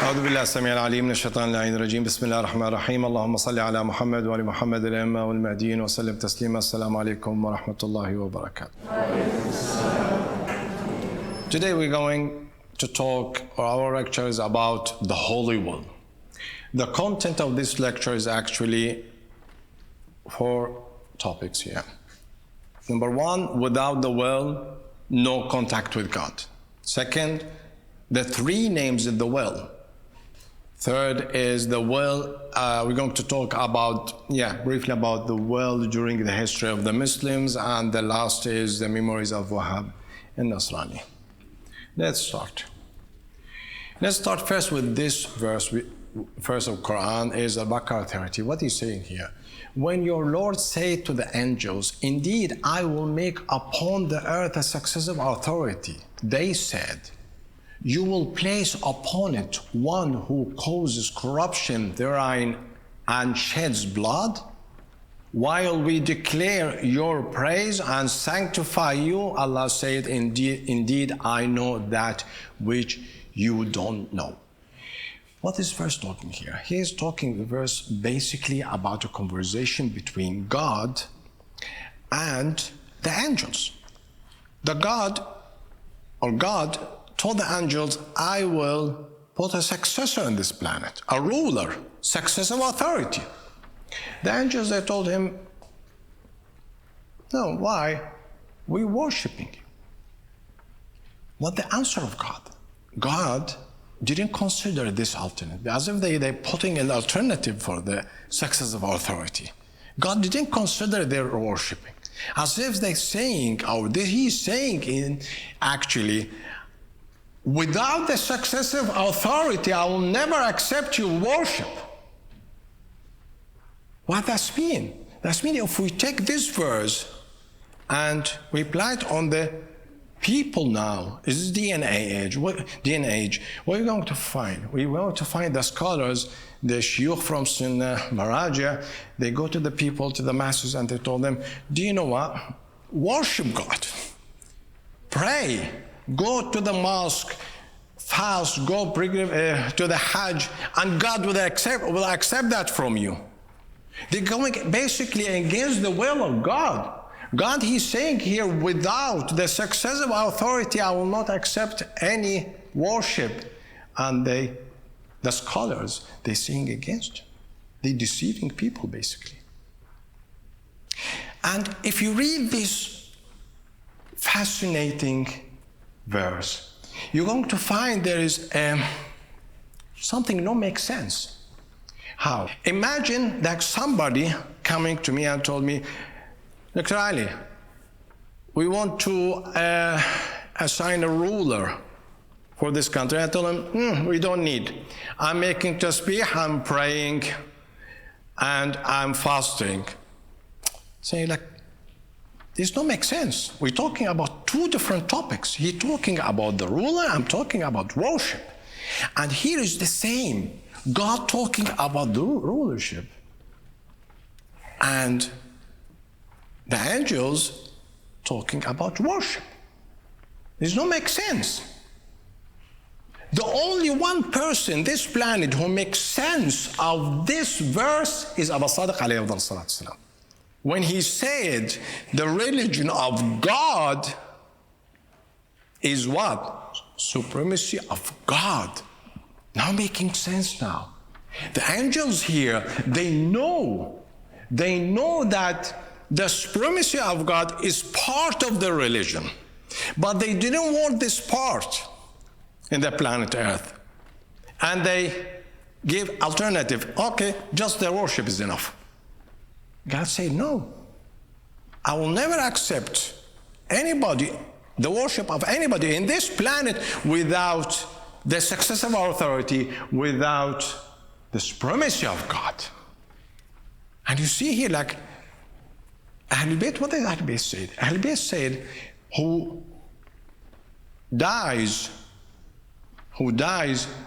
أعوذ بالله السميع العليم من الشيطان اللعين الرجيم بسم الله الرحمن الرحيم اللهم صل على محمد وعلى محمد الأئمة والمهديين وسلم تسليما السلام عليكم ورحمة الله وبركاته. Today we're going to talk, or our lecture is about the Holy Will. The content of this lecture is actually 4 topics here. Number 1, without the will, no contact with God. Second, the 3 names of the will. Third is the will. We're going to talk about, briefly about the will during the history of the Muslims, and the last is the memories of Wahhab and Nasrani. Let's start. Let's start first with this verse. Verse of Quran is Al-Baqarah 30. What is saying here? When your Lord said to the angels, "Indeed, I will make upon the earth a successive authority," they said, "You will place upon it one who causes corruption therein and sheds blood, while we declare your praise and sanctify you." Allah said, Indeed, I know that which you don't know. What is verse talking here? He is talking the verse basically about a conversation between God and the angels. God told the angels, "I will put a successor on this planet, a ruler, successive authority." The angels, they told him, "No, why? We're worshiping you." What the answer of God? God didn't consider this alternative, as if they're putting an alternative for the successive authority. God didn't consider their worshiping, as if they're saying, or he's saying actually, without the successive authority, I will never accept your worship. What does that mean? That means if we take this verse and we apply it on the people now, this is DNA age. What are you going to find? We're going to find the scholars, the shuyukh from Sunnah, Maraja, they go to the people, to the masses, and they told them, "Do you know what? Worship God. Pray. Go to the mosque, fast, go to the Hajj, and God will accept that from you." They're going basically against the will of God. God, he's saying here, without the successive authority, I will not accept any worship. And the scholars, they're saying against. They're deceiving people, basically. And if you read this fascinating verse, you're going to find there is something not make sense. How? Imagine that somebody coming to me and told me, "Dr. Ali, we want to assign a ruler for this country." I told him, "We don't need. I'm making tasbih, I'm praying, and I'm fasting." Saying like, this don't make sense. We're talking about 2 different topics. He's talking about the ruler, I'm talking about worship. And here is the same. God talking about the rulership. And the angels talking about worship. This don't make sense. The only one person this planet who makes sense of this verse is Abu Sadiq alayhi salatu. When he said the religion of God is what? Supremacy of God. Now making sense now. The angels here, they know that the supremacy of God is part of the religion. But they didn't want this part in the planet Earth. And they give alternative. Okay, just their worship is enough. God said, "No, I will never accept anybody, the worship of anybody in this planet without the successive authority, without the supremacy of God." And you see here, like, Ahlul Bayt, what did Ahlul Bayt say? Ahlul Bayt said, who dies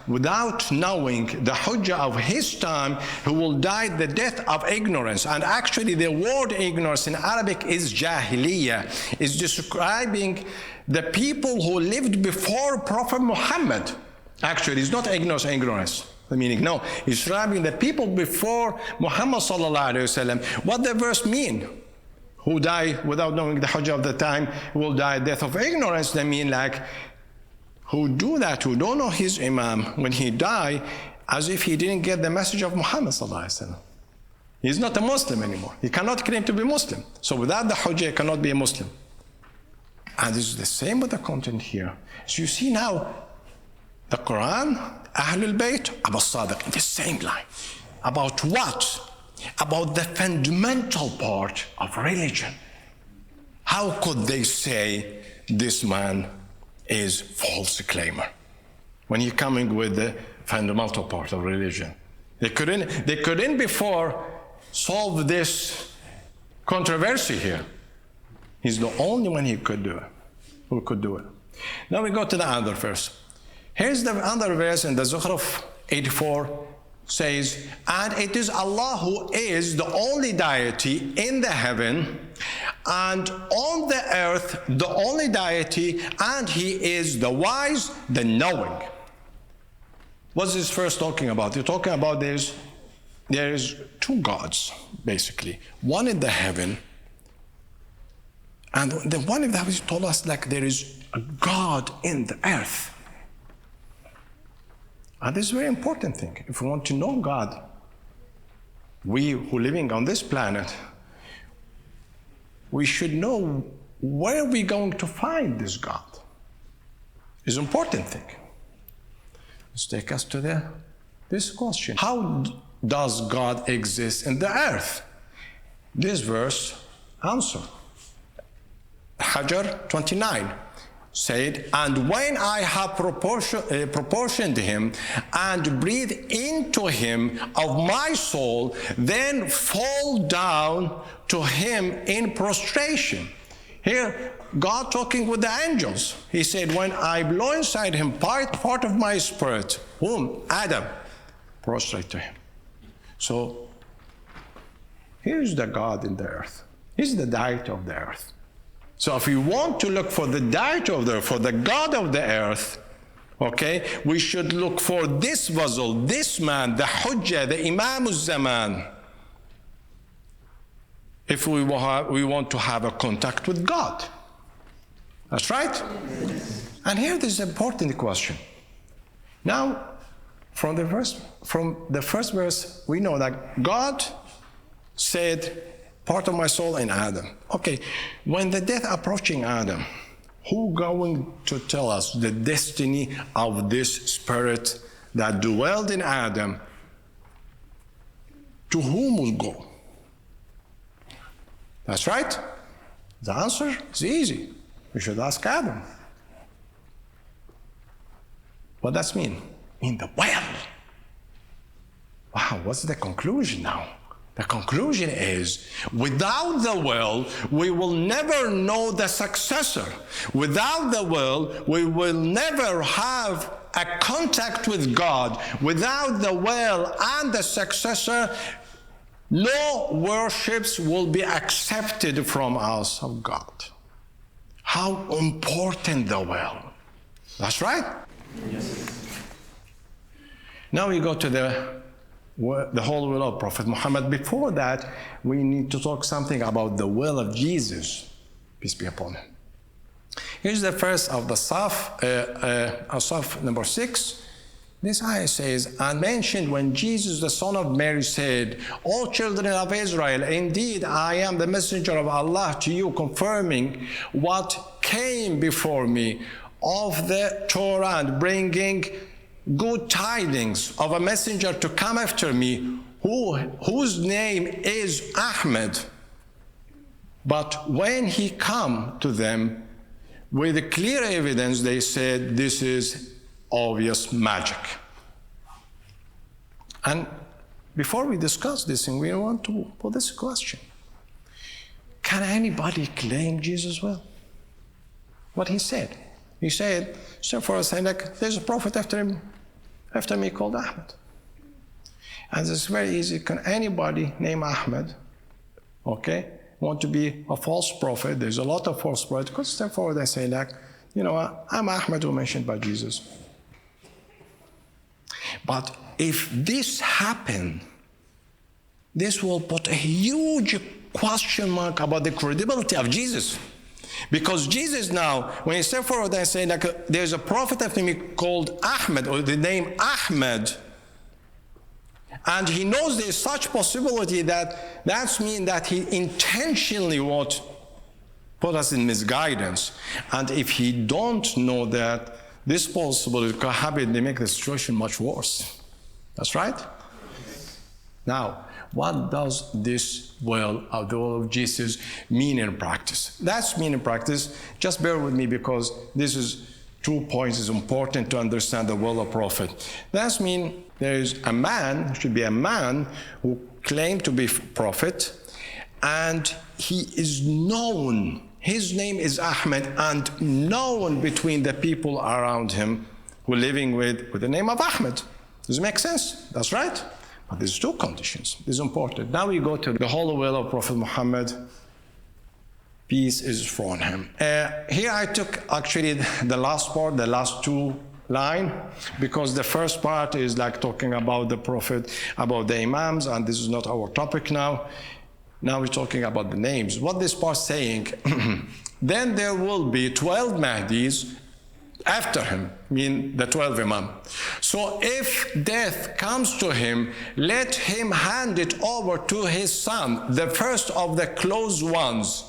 without knowing the hujjah of his time, who will die the death of ignorance. And actually the word ignorance in Arabic is jahiliyyah, is describing the people who lived before Prophet Muhammad. Actually, it's not ignorance. Meaning, no, he's describing the people before Muhammad sallallahu alaihi wasallam. What the verse mean? Who die without knowing the Hujjah of the time will die death of ignorance. They mean like who do that, who don't know his Imam when he die, as if he didn't get the message of Muhammad sallallahu alaihi wasallam. He's not a Muslim anymore. He cannot claim to be Muslim. So without the Hujjah, he cannot be a Muslim. And this is the same with the content here. So you see now, the Quran, Ahlul Bayt, Abu Sadiq, in the same line. About what? About the fundamental part of religion. How could they say this man is false claimer when you're coming with the fundamental part of religion? They couldn't before solve this controversy here. He's the only one who could do it. Now we go to the other verse. Here's the other verse in the Zukhruf 84 says, and it is Allah who is the only deity in the heaven and on the earth, the only deity, and he is the wise, the knowing. What's this verse talking about? You're talking about there is two gods, basically. One in the heaven, and the one in the heaven told us like there is a God in the earth. And this is a very important thing. If we want to know God, we who are living on this planet, we should know where we're going to find this God. It's an important thing. Let's take us to this question. How does God exist in the earth? This verse answer. Hajar 29 said, and when I have proportioned him and breathed into him of my soul, then fall down to him in prostration. Here, God talking with the angels. He said, when I blow inside him part of my spirit, whom? Adam, prostrate to him. So, here's the God in the earth. He's the deity of the earth. So if you want to look for the deity of the earth, for the God of the earth, okay, we should look for this vessel, this man, the Hujjah, the Imam al-Zaman, if we want to have a contact with God. That's right? And here there's an important question. Now, from the first verse, we know that God said, part of my soul in Adam. Okay, when the death approaching Adam, who going to tell us the destiny of this spirit that dwelled in Adam? To whom will go? That's right. The answer is easy. We should ask Adam. What does that mean? In the well. Wow, what's the conclusion now? The conclusion is, without the will, we will never know the successor. Without the will, we will never have a contact with God. Without the will and the successor, no worships will be accepted from us of God. How important the will. That's right? Yes. Now we go to the whole will of Prophet Muhammad. Before that, we need to talk something about the will of Jesus, peace be upon him. Here's the first of the Saf number 6. This ayah says, and mentioned when Jesus, the son of Mary, said, O children of Israel, indeed I am the messenger of Allah to you, confirming what came before me of the Torah and bringing good tidings of a messenger to come after me, whose name is Ahmad. But when he come to them with clear evidence, they said, this is obvious magic. And before we discuss this thing, we want to put this question. Can anybody claim Jesus will? What he said. He said, so for us, like, there's a prophet after me called Ahmad. And it's very easy. Can anybody name Ahmad, okay, want to be a false prophet? There's a lot of false prophets. Because therefore they say, like, you know, I'm Ahmad who mentioned by Jesus. But if this happened, this will put a huge question mark about the credibility of Jesus. Because Jesus now, when he step forward and say, like, there's a prophet of him called Ahmed, or the name Ahmed, and he knows there's such possibility that means that he intentionally would put us in misguidance. And if he don't know that this possibility could happen, they make the situation much worse. That's right? Now, what does this will of the will of Jesus mean in practice? That's mean in practice. Just bear with me, because this is 2 points is important to understand the will of prophet. That means there is a man, should be a man, who claimed to be prophet, and he is known. His name is Ahmed, and known between the people around him who are living with the name of Ahmed. Does it make sense? That's right. But there's 2 conditions. This is important. Now we go to the holy will of Prophet Muhammad. Peace is upon him. Here I took actually the last part, the last 2 lines, because the first part is like talking about the Prophet, about the Imams, and this is not our topic now. Now we're talking about the names. What this part is saying, then there will be 12 Mahdis after him, mean the 12 Imam. So if death comes to him, let him hand it over to his son, the first of the close ones.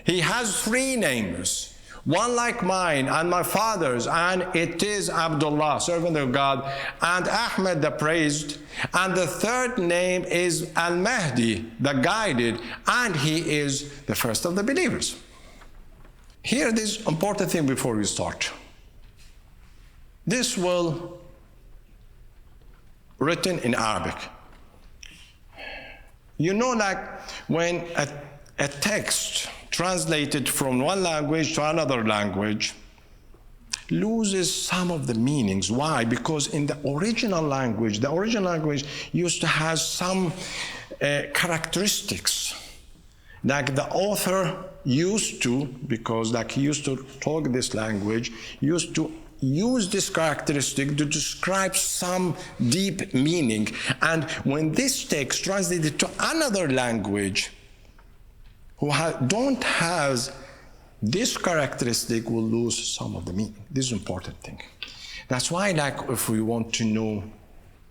He has 3 names, one like mine and my father's, and it is Abdullah, servant of God, and Ahmed the praised, and the 3rd name is Al-Mahdi, the guided, and he is the first of the believers. Here, this important thing before we start. This will written in Arabic. You know, like when a text translated from one language to another language loses some of the meanings. Why? Because in the original language used to have some characteristics. Like the author used to, because like he used to talk this language, used to use this characteristic to describe some deep meaning. And when this text translated to another language who don't have this characteristic will lose some of the meaning. This is an important thing. That's why, like, if we want to know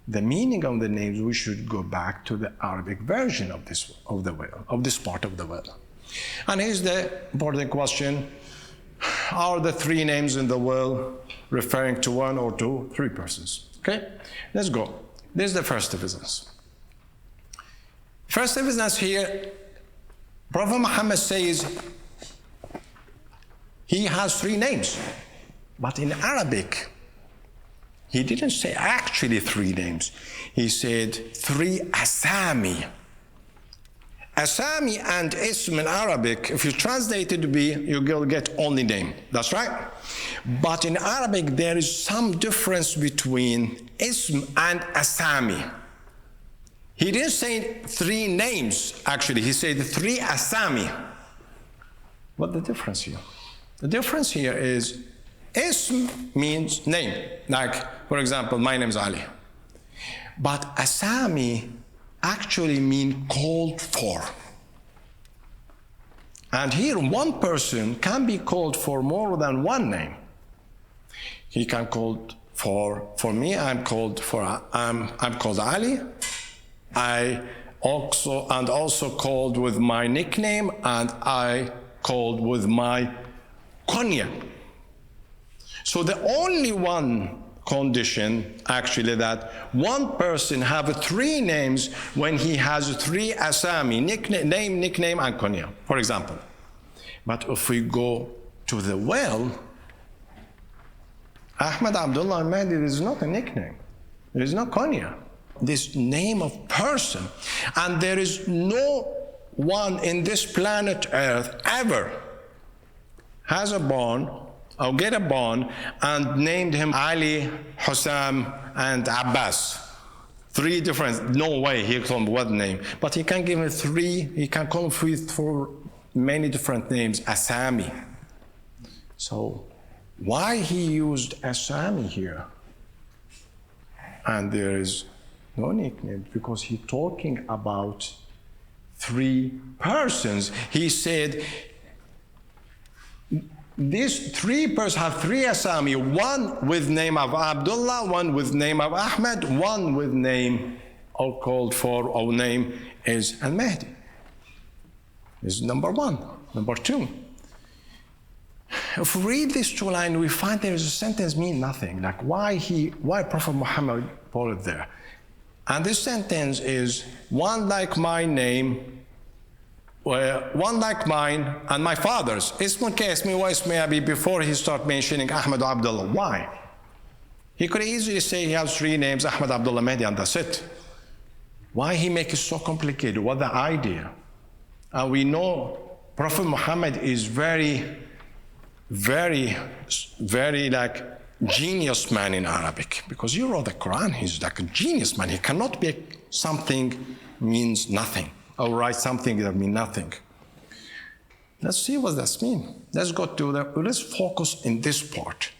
the meaning of the names, we should go back to the Arabic version of this part of the will. And here's the important question. Are the 3 names in the will referring to 1 or 2, 3 persons? Okay, let's go. This is the first evidence. First evidence here, Prophet Muhammad says he has 3 names, but in Arabic, he didn't say actually 3 names. He said 3 asami. Asami and ism in Arabic, if you translate it to be, you will get only name. That's right. But in Arabic, there is some difference between ism and asami. He didn't say 3 names, actually. He said 3 asami. What's the difference here? The difference here is ism means name. Like, for example, my name is Ali. But asami actually mean called for. And here, one person can be called for more than 1 name. He can call for me. I'm called Ali. I also called with my nickname, and I called with my kunya. So the only one condition, actually, that one person have 3 names when he has 3 asami, name, nickname, and kunya, for example. But if we go to the well, Ahmed, Abdullah, and Mahdi, there is not a nickname. There is no kunya. This name of person. And there is no one in this planet Earth ever has a born or get a born and named him Ali, Hussam, and Abbas. 3 different, no way he called him 1 name. But he can give him 3, he can call him for many different names, Asami. So why he used Asami here? And there is no nickname because he's talking about 3 persons. He said, these 3 persons have 3 asami, one with name of Abdullah, one with name of Ahmed, one with name or called for or name is Al-Mahdi. This is number 1. Number 2. If we read this 2 lines, we find there is a sentence mean nothing. Like why Prophet Muhammad put it there. And this sentence is one like my name, one like mine and my father's. Ismun Kasmi wa Ismi Abi before he start mentioning Ahmed or Abdullah. Why? He could easily say he has 3 names, Ahmed, Abdullah, Mahdi, and that's it. Why he make it so complicated? What the idea? And we know Prophet Muhammad is very like genius man in Arabic, because you wrote the Quran. He's like a genius man. He cannot make something means nothing or write something that means nothing. Let's see what that means. Let's focus in this part.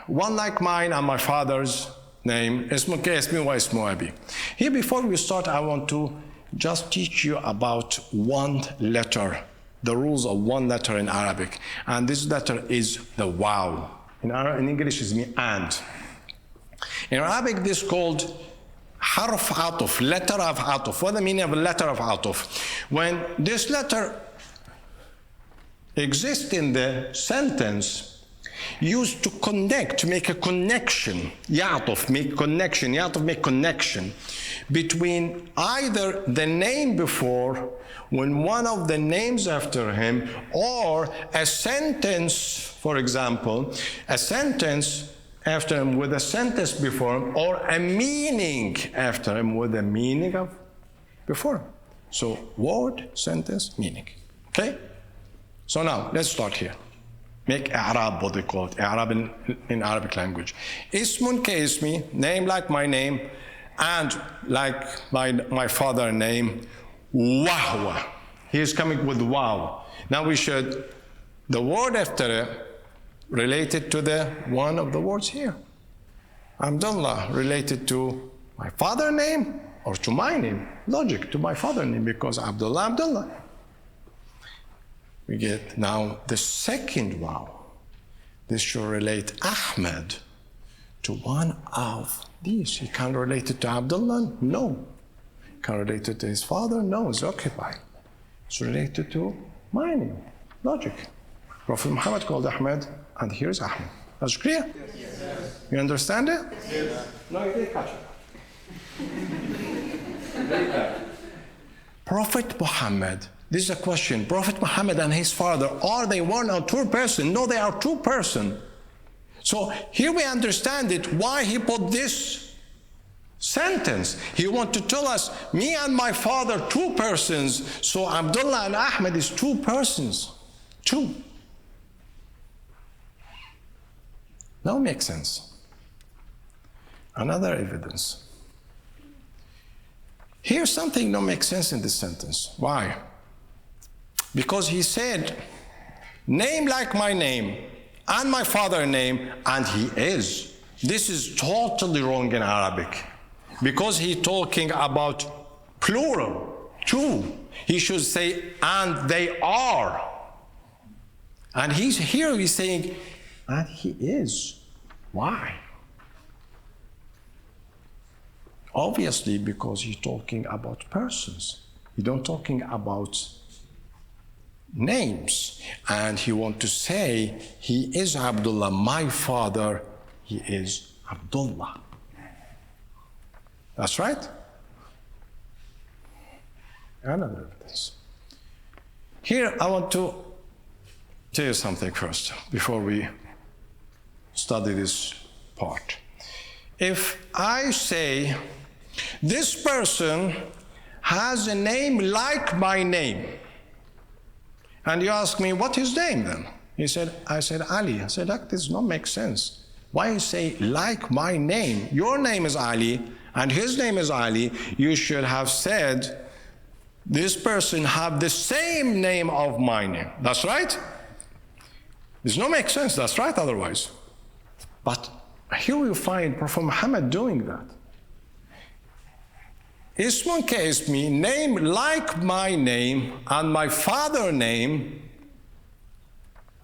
One like mine and my father's name, Ismu Kasmi wa Ismu Abi. Here, before we start, I want to just teach you about 1 letter, the rules of 1 letter in Arabic. And this letter is the wow. In English, it's me and. In Arabic, this is called harf atuf, letter of atuf. What the meaning of a letter of atuf? When this letter exists in the sentence, used to connect, to make a connection, ya'atuf, make connection, ya'atuf, make connection between either the name before, when one of the names after him, or a sentence, for example, a sentence after him with a sentence before him, or a meaning after him with a meaning of before him. So word, sentence, meaning. Okay? So now, let's start here. Make i'rab, what they call it, i'rab in Arabic language. Ismun ka ismi, name like my name, and like my father's name, wahwa. He is coming with wow. Now we should, the word after it, related to the one of the words here. Abdullah, related to my father's name or to my name. Logic, to my father's name, because Abdullah, Abdullah. We get now the second wow. This should relate Ahmed to one of these. He can't relate it to Abdullah? No. Can't relate it to his father? No, it's occupied. It's related to my name. Logic. Prophet Muhammad called Ahmed, and here's Ahmed. That's clear? Yes. You understand it? Yes. No, you didn't catch it. Prophet Muhammad, this is a question. Prophet Muhammad and his father, are they 1 or 2 persons? No, they are 2 persons. So here we understand it, why he put this sentence. He wants to tell us, me and my father, 2 persons. So Abdullah and Ahmed is 2 persons. 2. Now makes sense. Another evidence. Here's something that makes sense in this sentence. Why? Because he said, name like my name, and my father's name, and he is. This is totally wrong in Arabic. Because he's talking about plural, 2. He should say, and they are. And he's saying, and he is. Why? Obviously, because he's talking about persons. He's not talking about names. And he wants to say, he is Abdullah, my father, he is Abdullah. That's right? Another evidence. Here, I want to tell you something first, before we study this part. If I say, this person has a name like my name, and you ask me, what is his name then? I said, Ali. I said, that does not make sense. Why you say, like my name? Your name is Ali, and his name is Ali. You should have said, this person have the same name of my name. That's right? Does not make sense, that's right, otherwise. But Here we find Prophet Muhammad doing that. Ismun Ismi, name like my name and my father's name,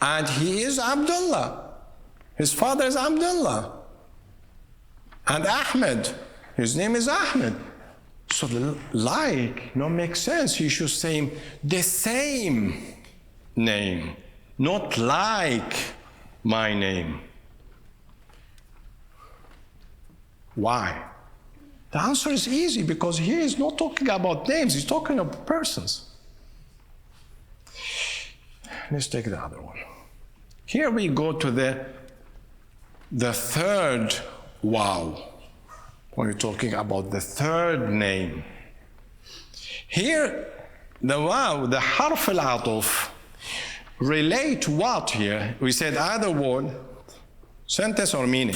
and he is Abdullah. His father is Abdullah. And Ahmed, his name is Ahmed. So makes sense. He should say the same name, not like my name. Why? The answer is easy, because here he's not talking about names, he's talking about persons. Let's take the other one. Here we go to the third wow, when we're talking about the third name. Here, the wow, the harf al-atuf, relate what here? We said either word, sentence or meaning.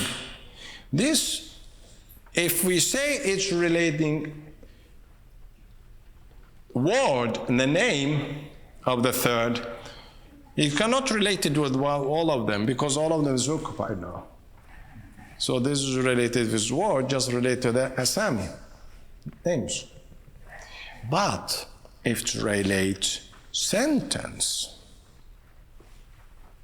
This, if we say it's relating word and the name of the third, you cannot relate it with all of them, because all of them is occupied now. So this is related with word, just relate to the asami, names. But if it relates sentence,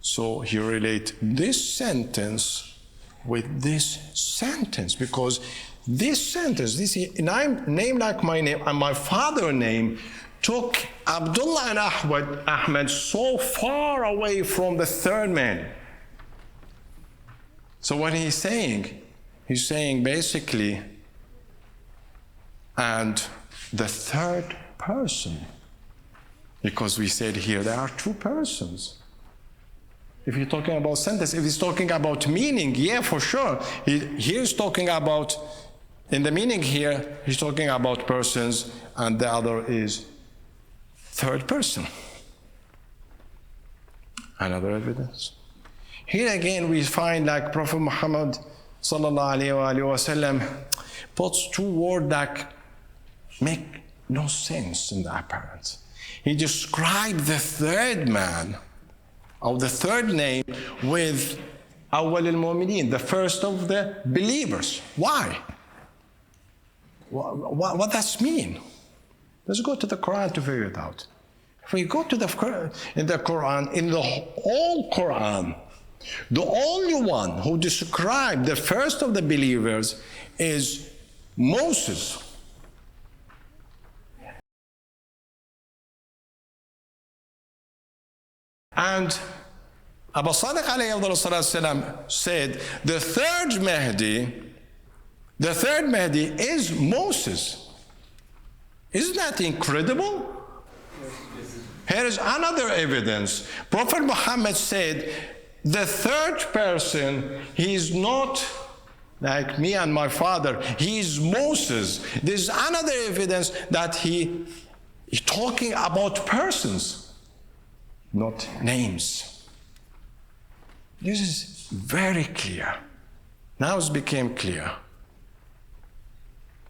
so he relate this sentence with this sentence, because this sentence, this name like my name and my father's name, took Abdullah and Ahmed so far away from the third man. So what he's saying basically, and the third person, because we said here there are two persons. If you're talking about sentence, if he's talking about meaning, yeah, for sure. He's talking about, in the meaning here, he's talking about persons, and the other is third person. Another evidence. Here again we find like Prophet Muhammad sallallahu alaihi wasallam puts two words that make no sense in the apparent. He described the third man, or the third name, with Awwal al-Mu'mineen, the first of the believers. Why? What does mean? Let's go to the Quran to figure it out. If we go to the Quran, in the whole Quran, the only one who described the first of the believers is Moses. And Abu Sadiq alayhi said the third Mahdi is Moses. Isn't that incredible? Here is another evidence. Prophet Muhammad said the third person, he is not like me and my father, he is Moses. There's another evidence that he's talking about persons, not names. This is very clear. Now it became clear.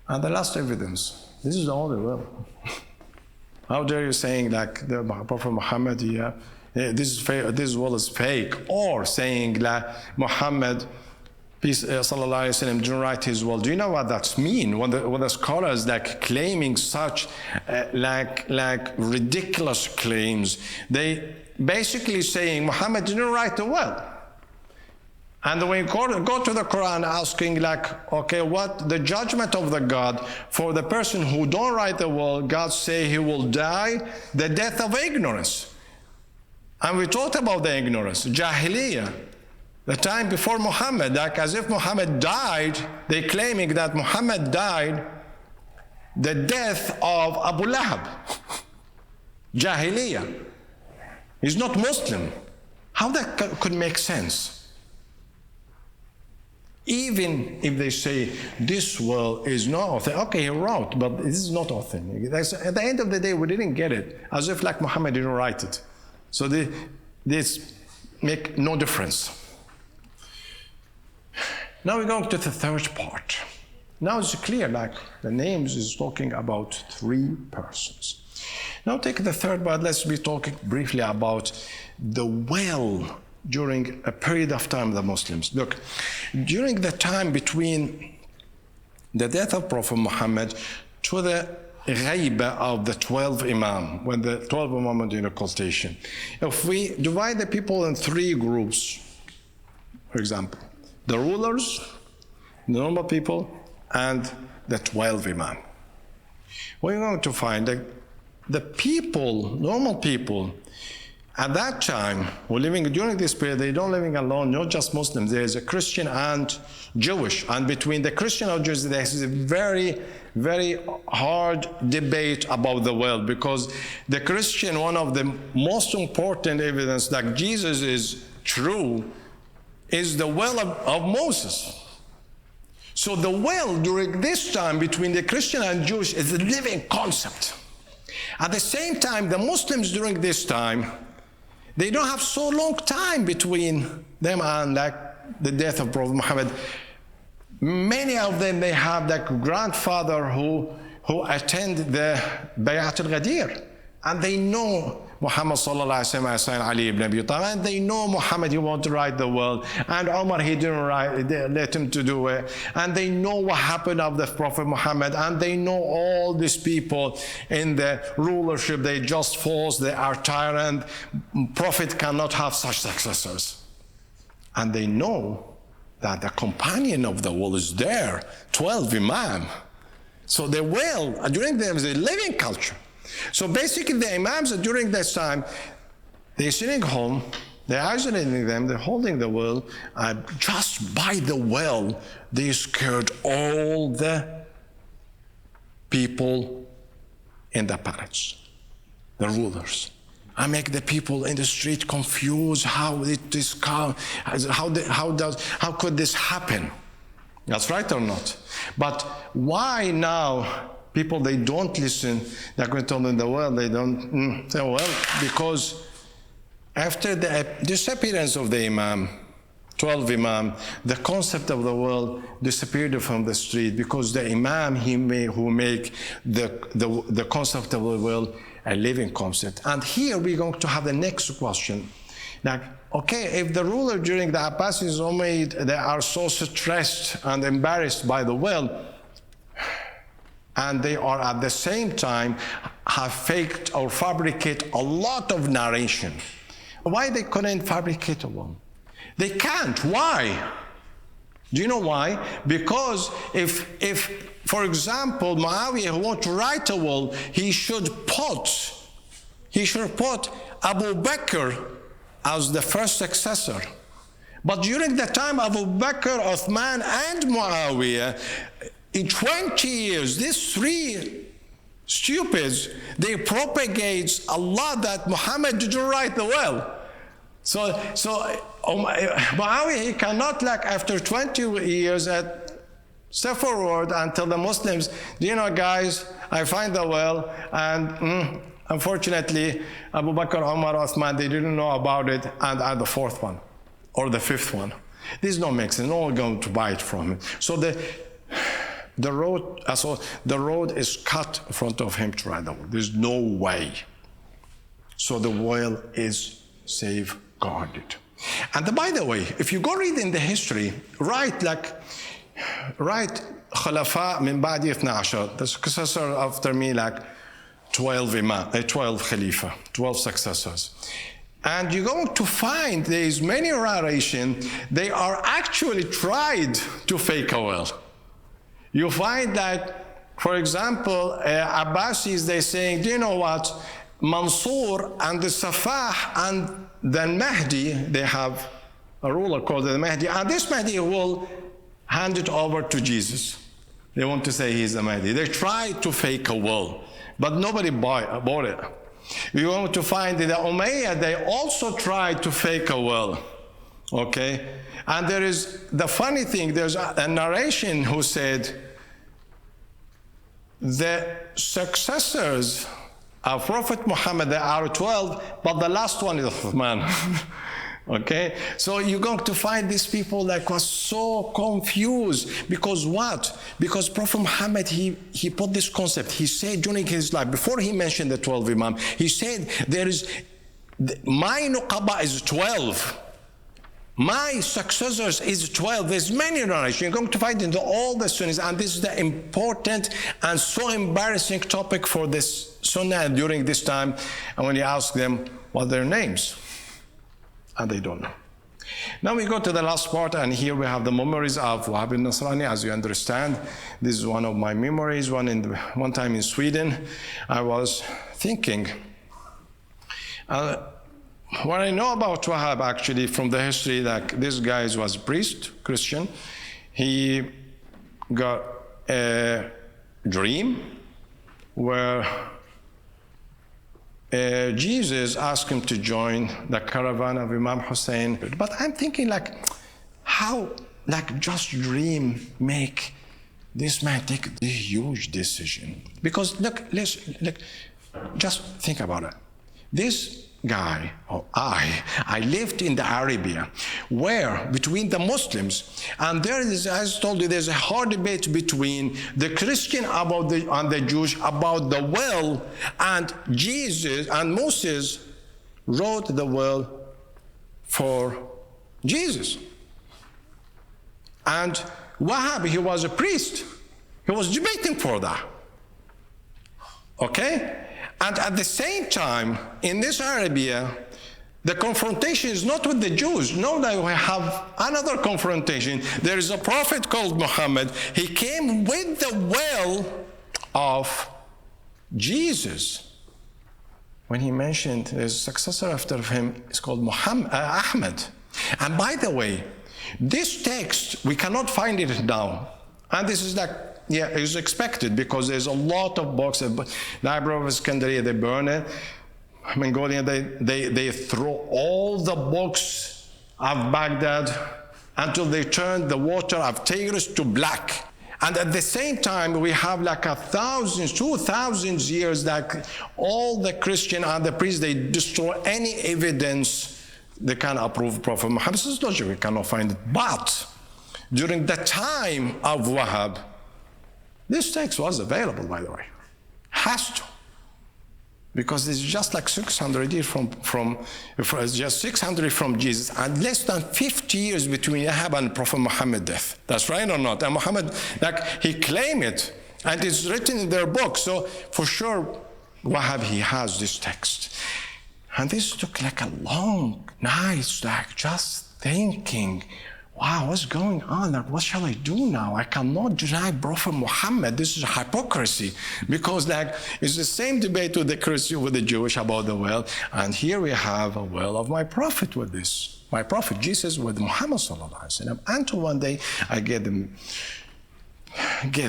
And the last evidence, this is the only one. How dare you saying like the Prophet Muhammad, this wall is fake, or saying that Muhammad, peace sallallahu alaihi wasallam, didn't write his will. Do you know what that means? When the scholars like claiming such like ridiculous claims, they basically saying Muhammad didn't write the will. And when you go to the Quran asking like, okay, what the judgment of the God for the person who don't write the will, God say he will die the death of ignorance. And we talked about the ignorance, Jahiliyyah, the time before Muhammad, like as if Muhammad died, they claiming that Muhammad died the death of Abu Lahab. Jahiliyyah. He's not Muslim. How that could make sense? Even if they say this will is not authentic, okay, he wrote, but this is not authentic. At the end of the day, we didn't get it, as if like Muhammad didn't write it. So this make no difference. Now we're going to the third part. Now it's clear, like the names is talking about three persons. Now take the third part, let's be talking briefly about the will during a period of time, the Muslims. Look, during the time between the death of Prophet Muhammad to the ghaiba of the 12 Imam, when the 12 Imam were doing occultation. If we divide the people in three groups, for example, the rulers, the normal people, and the 12 Imam, we're going to find that the people, normal people, at that time, who living during this period, they don't living alone, not just Muslims. There is a Christian and Jewish. And between the Christian and Jews, there is a very, very hard debate about the world, because the Christian, one of the most important evidence that Jesus is true, is the will of Moses. So the will during this time between the Christian and Jewish is a living concept. At the same time, the Muslims during this time, they don't have so long time between them and like the death of Prophet Muhammad. Many of them, they have like grandfather who attend the Bayat al-Ghadir, and they know Muhammad sallallahu alaihi wasallam and Ali ibn Abi Talib, and they know Muhammad, he wanted to ride the world, and Umar, he didn't let him to do it, and they know what happened of the Prophet Muhammad, and they know all these people in the rulership, they just false, they are tyrant, Prophet cannot have such successors. And they know that the companion of the world is there, 12 Imam. So they will, during them, is a living culture. So basically the Imams during this time, they're sitting home, they're isolating them, they're holding the well, and just by the well, they scared all the people in the palace, the rulers. I make the people in the street confused, how could this happen? That's right or not? But why now people, they don't listen, they're going to tell them the world, they don't say, well, because after the disappearance of the Imam, 12 Imam, the concept of the world disappeared from the street, because the Imam, who make the concept of the world a living concept. And here we're going to have the next question. Now, okay, if the ruler during the Abbasids, they are so stressed and embarrassed by the world, and they are at the same time have faked or fabricate a lot of narration. Why they couldn't fabricate a one? They can't. Why? Do you know why? Because if for example, Muawiyah who want to write a will, he should put Abu Bakr as the first successor. But during the time of Abu Bakr, Uthman, and Muawiyah, in 20 years, these three stupids, they propagate a lot that Muhammad didn't write the will. So Muawiyah, he cannot, like after 20 years, step forward and tell the Muslims, you know, guys, I find the will, and unfortunately, Abu Bakr, Umar, Uthman, they didn't know about it, and the fourth one, or the fifth one. This don't make sense. No one going to buy it from him. So the road is cut in front of him to ride the will. There's no way. So the will is safeguarded. And by the way, if you go read in the history, write Khulafa min ba'di 12, the successor after me, like 12 Imam, 12 Khalifa, 12 successors. And you're going to find there is many narration, they are actually tried to fake a will. You find that, for example, Abbasis, they're saying, do you know what? Mansur and the Safah and the Mahdi, they have a ruler called the Mahdi, and this Mahdi will hand it over to Jesus. They want to say he's the Mahdi. They try to fake a will, but nobody bought it. We want to find that the Umayyad, they also tried to fake a will. Okay? And there is the funny thing, there's a narration who said the successors of Prophet Muhammad, there are 12, but the last one is Uthman. Okay? So you're going to find these people that was so confused. Because what? Because Prophet Muhammad, he put this concept. He said during his life, before he mentioned the 12 Imam, he said there is, my nuqaba is 12. My successors is 12. There's many narrations. You're going to find into all the Sunnis, and this is the important and so embarrassing topic for this Sunnah during this time. And when you ask them what their names, and they don't know. Now we go to the last part, and here we have the memories of Wahab al-Nasrani. As you understand, this is one of my memories. One time in Sweden, I was thinking, what I know about Wahab actually from the history, that this guy was a priest, Christian. He got a dream where Jesus asked him to join the caravan of Imam Hussein. But I'm thinking, like, how, like, just dream make this man take this huge decision? Because look, just think about it. This guy, or I lived in the Arabia, where between the Muslims, and there is, as I told you, there's a hard debate between the Christian and the Jewish about the will, and Jesus and Moses wrote the will for Jesus. And Wahab, he was a priest. He was debating for that. Okay? And at the same time, in this Arabia, the confrontation is not with the Jews. No, that we have another confrontation. There is a prophet called Mohammed. He came with the will of Jesus. When he mentioned his successor after him is called Ahmad. And by the way, this text, we cannot find it now. And this is like, yeah, it's expected, because there's a lot of books. The Library of Iskandariya, they burn it. Mongolian, they throw all the books of Baghdad until they turn the water of Tigris to black. And at the same time, we have like 2,000 years that all the Christian and the priests, they destroy any evidence they can approve Prophet Muhammad. This is logic, we cannot find it. But during the time of Wahab, this text was available, by the way. Has to. Because it's just like 600 years just 600 from Jesus, and less than 50 years between Wahab and Prophet Muhammad death. That's right or not? And Muhammad, like, he claimed it, and it's written in their book. So for sure, Wahab, he has this text. And this took like a long night, like just thinking, wow, what's going on? Like, what shall I do now? I cannot deny Prophet Muhammad. This is hypocrisy, because like it's the same debate with the Christian, with the Jewish about the will, and here we have a will of my prophet with this. My prophet Jesus with Muhammad sallallahu alaihi wasallam. Until one day I get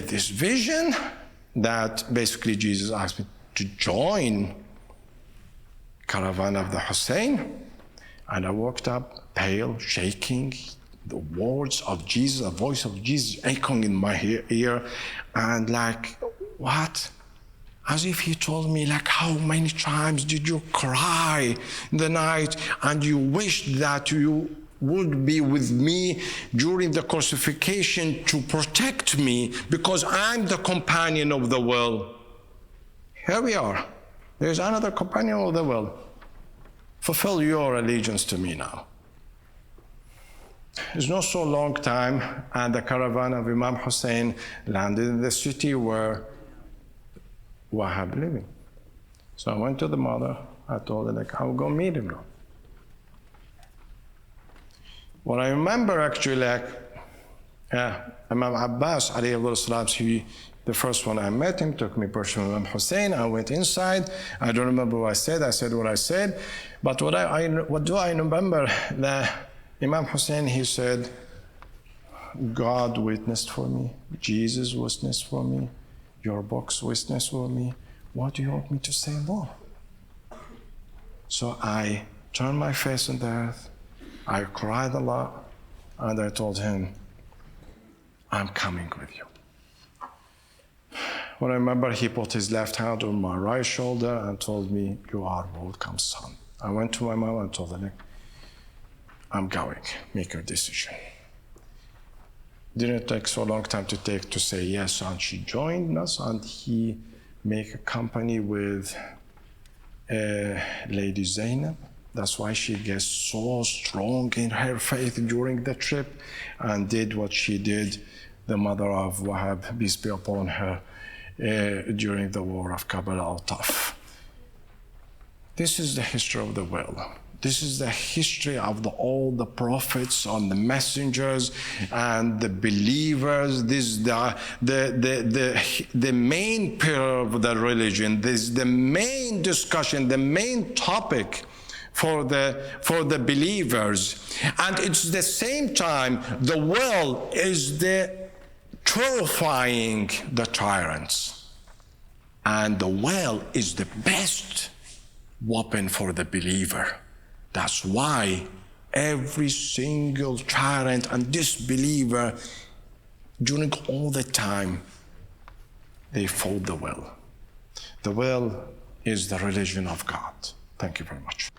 this vision that basically Jesus asked me to join caravan of the Hussein, and I walked up pale, shaking. The words of Jesus, the voice of Jesus echoing in my ear, and like, what? As if he told me, like, how many times did you cry in the night and you wished that you would be with me during the crucifixion to protect me, because I'm the companion of the will. Here we are. There's another companion of the will. Fulfill your allegiance to me now. It's not so long time, and the caravan of Imam Hussein landed in the city where Wahab living. So I went to the mother. I told her, like, I'll go meet him now. What I remember actually, like, Imam Abbas, alayhi salam, the first one I met him, took me personally to Imam Hussein. I went inside. I don't remember what I said. I said what I said. But what do I remember? That Imam Hussein, he said, God witnessed for me, Jesus witnessed for me, your books witnessed for me. What do you want me to say more? So I turned my face on the earth, I cried a lot, and I told him, I'm coming with you. When I remember, he put his left hand on my right shoulder and told me, you are welcome, son. I went to my mom and told her, I'm going, make your decision. Didn't take so long time to say yes, and she joined us, and he made a company with Lady Zainab, That's why she gets so strong in her faith during the trip and did what she did, the mother of Wahab, peace be upon her, during the war of Kabul al-Taf. This is the history of the will. This is the history of all the prophets and the messengers and the believers. This is the main pillar of the religion. This is the main discussion, the main topic for the believers. And it's the same time, the will is the terrifying the tyrants. And the will is the best weapon for the believer. That's why every single tyrant and disbeliever, during all the time, they fought the will. The will is the religion of God. Thank you very much.